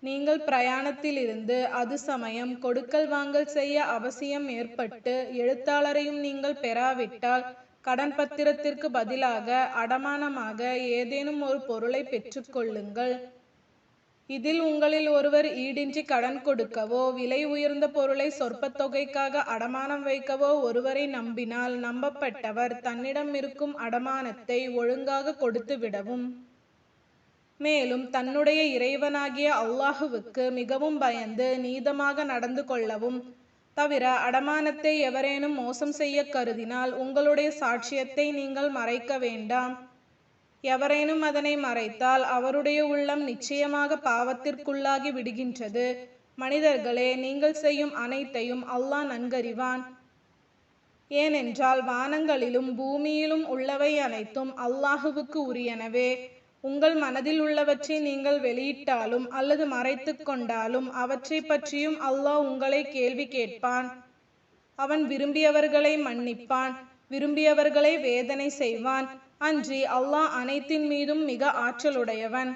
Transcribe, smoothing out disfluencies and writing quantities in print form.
நீங்கள் பிரயாணத்திலிருந்து அது சமயம் கொடுக்கல் வாங்கல் செய்ய அவசியம் ஏற்பட்டு எழுத்தாளரையும் நீங்கள் பெறாவிட்டால் கடன் பத்திரத்திற்கு பதிலாக அடமானமாக ஏதேனும் ஒரு பொருளை பெற்றுக்கொள்ளுங்கள். இதில் உங்களில் ஒருவர் ஈடின்றி கடன் கொடுக்கவோ விலை உயர்ந்த பொருளை சொற்பத் தொகைக்காக அடமானம் வைக்கவோ ஒருவரை நம்பினால் நம்பப்பட்டவர் தன்னிடம் இருக்கும் அடமானத்தை ஒழுங்காக கொடுத்து விடவும், மேலும் தன்னுடைய இறைவனாகிய அல்லாஹுவுக்கு மிகவும் பயந்து நீதமாக நடந்து கொள்ளவும். தவிர அடமானத்தை எவரேனும் மோசம் செய்ய கருதினால் உங்களுடைய சாட்சியத்தை நீங்கள் மறைக்க வேண்டாம். எவரேனும் அதனை மறைத்தால் அவருடைய உள்ளம் நிச்சயமாக பாவத்திற்குள்ளாகி விடுகின்றது. மனிதர்களே, நீங்கள் செய்யும் அனைத்தையும் அல்லாஹ் நன்கறிவான். ஏனென்றால் வானங்களிலும் பூமியிலும் உள்ளவை அனைத்தும் அல்லாஹுவுக்கு உரியனவே. உங்கள் மனதில் உள்ளவற்றை நீங்கள் வெளியிட்டாலும் அல்லது மறைத்து கொண்டாலும் அவற்றை பற்றியும் அல்லாஹ் உங்களை கேள்வி கேட்பான். அவன் விரும்பியவர்களை மன்னிப்பான், விரும்பியவர்களை வேதனை செய்வான். அன்றி அல்லாஹ் அனைத்தின் மீதும் மிக ஆற்றலுடையவன்.